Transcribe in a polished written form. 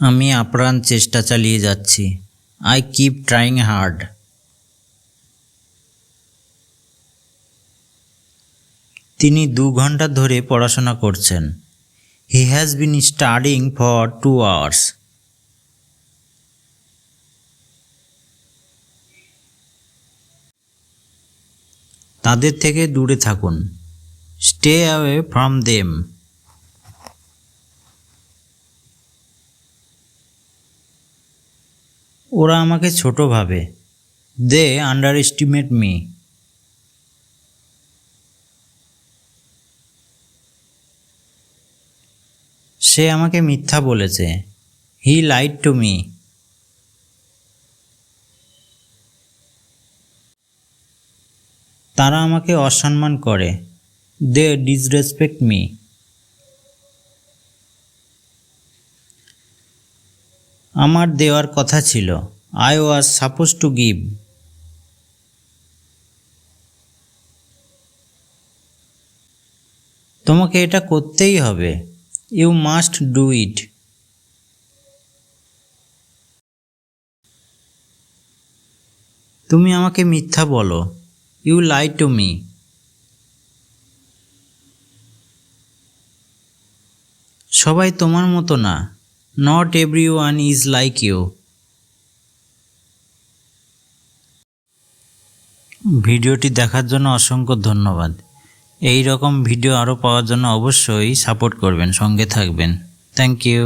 আমি আপ্রাণ চেষ্টা চালিয়ে যাচ্ছি। I keep trying hard. তিনি 2 ঘন্টা ধরে পড়াশোনা করছেন। He has been studying for 2 hours. তাদের থেকে দূরে থাকুন। Stay away from them. ওরা আমাকে ছোট ভাবে। They underestimate me. সে আমাকে মিথ্যা বলেছে। He lied to me. তারা আমাকে অসম্মান করে। They disrespect me. আমার দেওয়ার কথা ছিল। I was suppose to give. তোমাকে এটা করতেই হবে। You must do it. তুমি আমাকে মিথ্যা বলো। You lie to me. সবাই তোমার মতো না। Not everyone is like you. ভিডিওটি দেখার জন্য অসংখ্য ধন্যবাদ। এই রকম ভিডিও আরও পাওয়ার জন্য অবশ্যই সাপোর্ট করবেন, সঙ্গে থাকবেন। Thank you.